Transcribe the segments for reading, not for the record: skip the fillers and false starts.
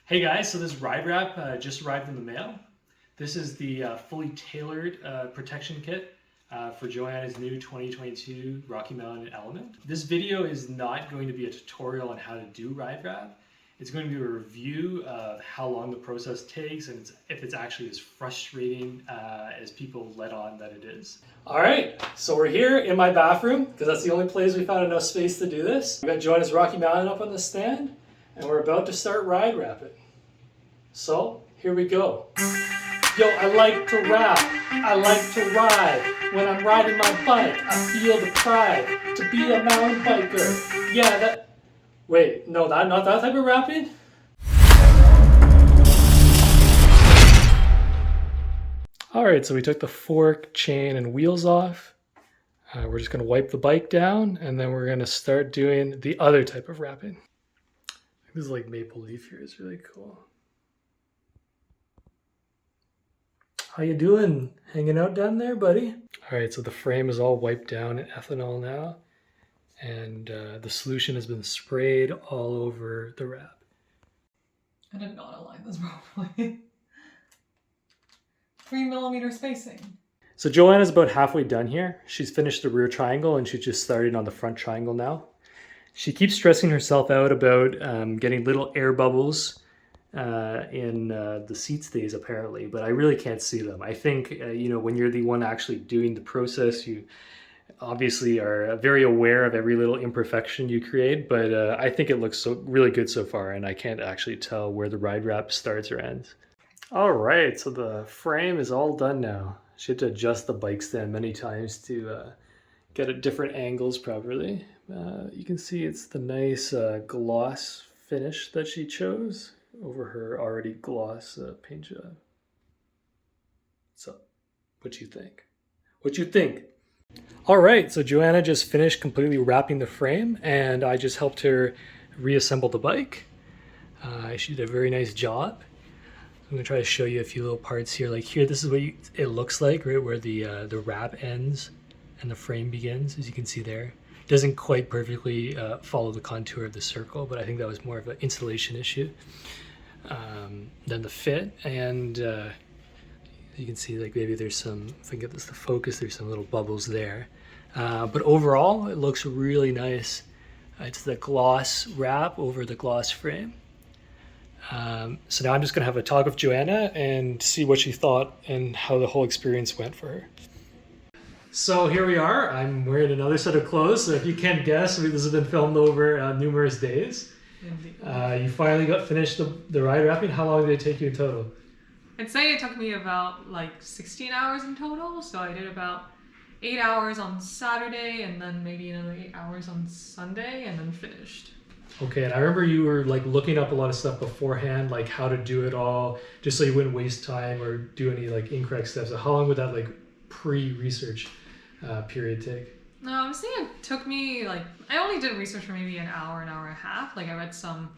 Hey guys, so this ride wrap just arrived in the mail. This is the fully tailored protection kit for Joanna's new 2022 Rocky Mountain Element. This video is not going to be a tutorial on how to do ride wrap. It's going to be a review of how long the process takes and if it's actually as frustrating as people let on that it is. All right, so we're here in my bathroom because that's the only place we found enough space to do this. We've got Joanna's Rocky Mountain up on the stand and we're about to start ride wrapping. So here we go. Yo, I like to rap, I like to ride. When I'm riding my bike, I feel the pride to be a mountain biker. Yeah, that. Wait, no, not that type of rapping. All right, so we took the fork, chain, and wheels off. We're just gonna wipe the bike down, and then we're gonna start doing the other type of wrapping. This is like maple leaf here. It's really cool. How you doing? Hanging out down there, buddy? All right, so the frame is all wiped down in ethanol now, and the solution has been sprayed all over the wrap. I did not align this properly. 3mm spacing. So Joanna's about halfway done here. She's finished the rear triangle and she's just starting on the front triangle now. She keeps stressing herself out about getting little air bubbles in the seat stays apparently, but I really can't see them. I think when you're the one actually doing the process, you obviously are very aware of every little imperfection you create, but I think it looks really good so far, and I can't actually tell where the ride wrap starts or ends. All right, so the frame is all done now. She had to adjust the bike stand many times to get at different angles properly. You can see it's the nice gloss finish that she chose over her already gloss paint job. So, what you think? What you think? All right, so Joanna just finished completely wrapping the frame, and I just helped her reassemble the bike. She did a very nice job. I'm gonna try to show you a few little parts here. Like here, this is what it looks like, right where the wrap ends and the frame begins, as you can see there. It doesn't quite perfectly follow the contour of the circle, but I think that was more of an installation issue than the fit. And you can see like maybe there's some, if I can get this to focus, there's some little bubbles there. But overall, it looks really nice. It's the gloss wrap over the gloss frame. So now I'm just gonna have a talk with Joanna and see what she thought and how the whole experience went for her. So here we are. I'm wearing another set of clothes. So if you can't guess, this has been filmed over numerous days. You finally got finished the ride wrapping. How long did it take you in total? I'd say it took me about like 16 hours in total. So I did about 8 hours on Saturday and then maybe another 8 hours on Sunday and then finished. Okay, and I remember you were like looking up a lot of stuff beforehand, like how to do it all, just so you wouldn't waste time or do any like incorrect steps. So how long would that like pre-research period take? No, I would say it took me like, I only did research for maybe an hour and a half. Like I read some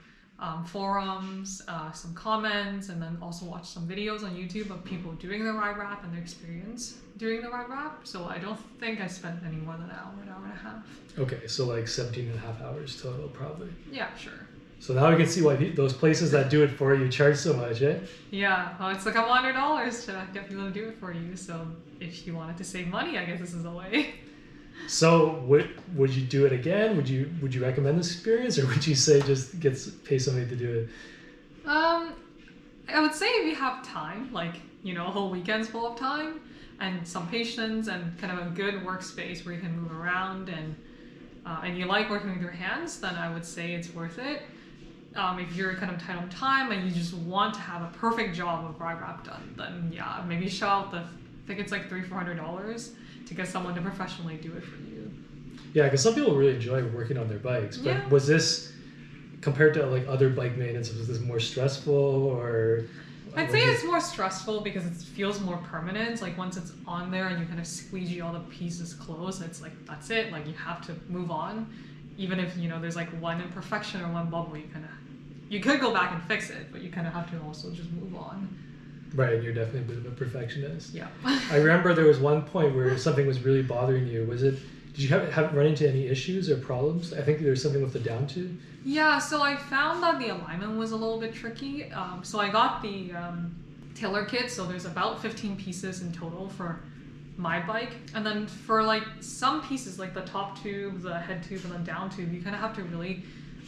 forums, some comments, and then also watched some videos on YouTube of people doing the ride wrap and their experience doing the ride wrap. So I don't think I spent any more than an hour and a half. Okay, so like 17 and a half hours total probably. Yeah, sure. So now we can see why those places that do it for you charge so much, eh? Yeah, well, it's a couple $100s to get people to do it for you. So if you wanted to save money, I guess this is the way. So would you do it again? Would you recommend this experience, or would you say just pay somebody to do it? I would say if you have time, like a whole weekend's full of time and some patience and kind of a good workspace where you can move around and you like working with your hands, then I would say it's worth it. If you're kind of tight on time and you just want to have a perfect job of ride wrap done, then yeah, maybe shell out I think it's like $300-400 to get someone to professionally do it for you. Yeah, because some people really enjoy working on their bikes. But yeah. Was this, compared to like other bike maintenance, was this more stressful or? I'd say it's more stressful because it feels more permanent. Like once it's on there and you kind of squeegee all the pieces closed, it's like, that's it. Like you have to move on. Even if, there's like one imperfection or one bubble, you could go back and fix it, but you kind of have to also just move on. Right, you're definitely a bit of a perfectionist. Yeah. I remember there was one point where something was really bothering you. Was it Did you have run into any issues or problems? I think there's something with the down tube. Yeah, so I found that the alignment was a little bit tricky. So I got the tailor kit, so there's about 15 pieces in total for my bike. And then for like some pieces, like the top tube, the head tube, and the down tube, you kind of have to really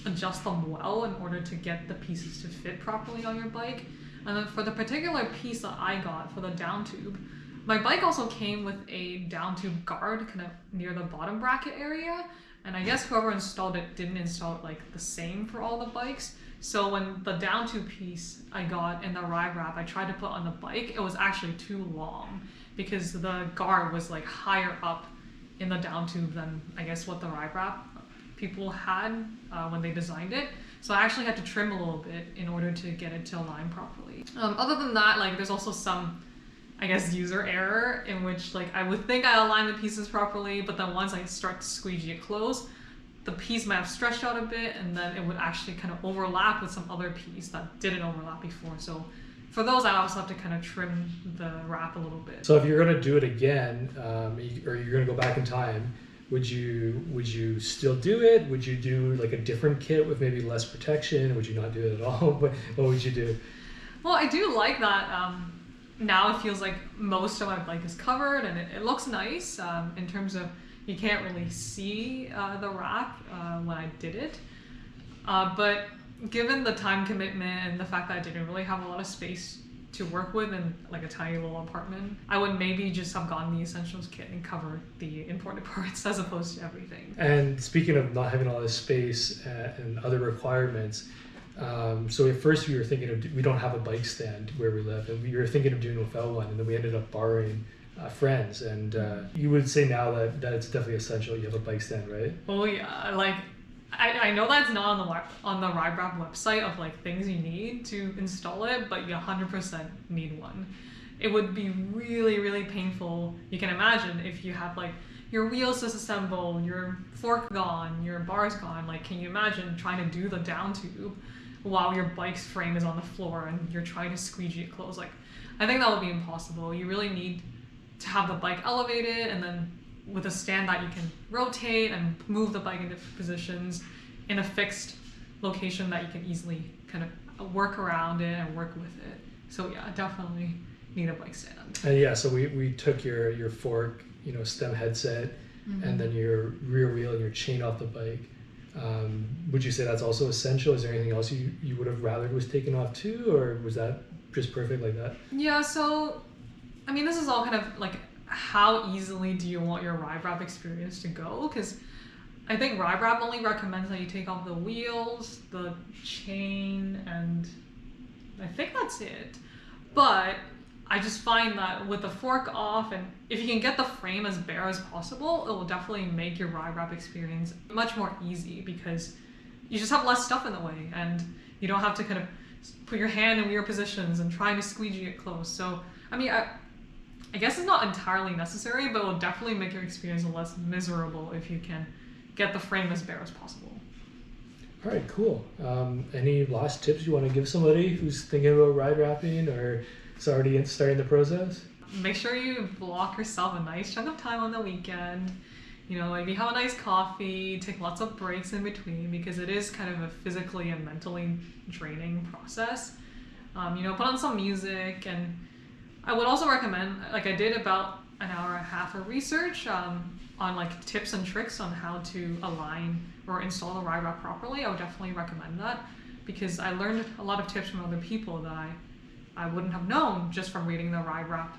adjust them well in order to get the pieces to fit properly on your bike. And then for the particular piece that I got for the down tube, my bike also came with a down tube guard kind of near the bottom bracket area. And I guess whoever installed it didn't install it like the same for all the bikes. So when the down tube piece I got in the ride wrap I tried to put on the bike, it was actually too long because the guard was like higher up in the down tube than I guess what the ride wrap people had when they designed it. So I actually had to trim a little bit in order to get it to align properly. Other than that, like there's also some, I guess, user error in which like I would think I aligned the pieces properly, but then once I start to squeegee it close, the piece might have stretched out a bit and then it would actually kind of overlap with some other piece that didn't overlap before. So for those, I also have to kind of trim the wrap a little bit. So if you're going to do it again, or you're going to go back in time, would you still do it? Would you do like a different kit with maybe less protection? Would you not do it at all? What would you do? Well, I do like that. Now it feels like most of my bike is covered and it looks nice in terms of you can't really see the wrap when I did it. But given the time commitment and the fact that I didn't really have a lot of space to work with in like a tiny little apartment, I would maybe just have gotten the essentials kit and covered the important parts as opposed to everything. And speaking of not having a lot of space and other requirements, so at first we were thinking of, we don't have a bike stand where we live, and we were thinking of doing without one, and then we ended up borrowing friends. And you would say now that it's definitely essential you have a bike stand, right? Oh yeah, like I know that's not on the ride wrap website of like things you need to install it, but you 100% need one. It would be really, really painful, you can imagine, if you have like your wheels disassembled, your fork gone, your bars gone. Like, can you imagine trying to do the down tube while your bike's frame is on the floor and you're trying to squeegee it close? Like, I think that would be impossible. You really need to have the bike elevated and then with a stand that you can rotate and move the bike in different positions in a fixed location that you can easily kind of work around it and work with it. So yeah, definitely need a bike stand. And yeah, so we took your fork, stem headset, and then your rear wheel and your chain off the bike. Would you say that's also essential? Is there anything else you would have rather was taken off too, or was that just perfect like that? Yeah, so I mean, this is all kind of like how easily do you want your ride wrap experience to go? Because I think ride wrap only recommends that you take off the wheels, the chain, and I think that's it. But I just find that with the fork off, and if you can get the frame as bare as possible, it will definitely make your ride wrap experience much more easy because you just have less stuff in the way and you don't have to kind of put your hand in weird positions and trying to squeegee it close. So, I mean, I guess it's not entirely necessary, but it will definitely make your experience less miserable if you can get the frame as bare as possible. All right, cool. Any last tips you want to give somebody who's thinking about ride wrapping or is already starting the process? Make sure you block yourself a nice chunk of time on the weekend. Maybe have a nice coffee, take lots of breaks in between because it is kind of a physically and mentally draining process. Put on some music, and I would also recommend, like I did about an hour and a half of research on like tips and tricks on how to align or install the ride wrap properly. I would definitely recommend that because I learned a lot of tips from other people that I wouldn't have known just from reading the ride wrap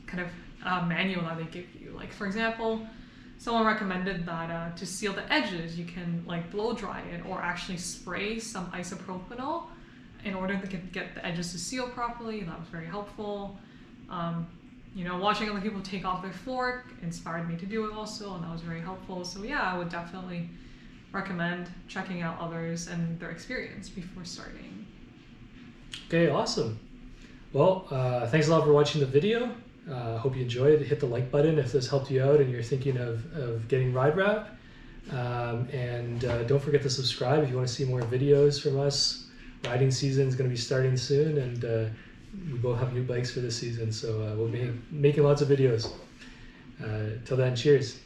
kind of manual that they give you. Like, for example, someone recommended that to seal the edges, you can like blow dry it or actually spray some isopropanol in order to get the edges to seal properly. That was very helpful. Watching other people take off their fork inspired me to do it also, and that was very helpful. So yeah, I would definitely recommend checking out others and their experience before starting. Okay, awesome. Well, thanks a lot for watching the video. Hope you enjoyed it. Hit the like button if this helped you out and you're thinking of getting ride wrap. And don't forget to subscribe if you want to see more videos from us. Riding season is going to be starting soon, and we both have new bikes for this season, so we'll be making lots of videos. Till then, cheers.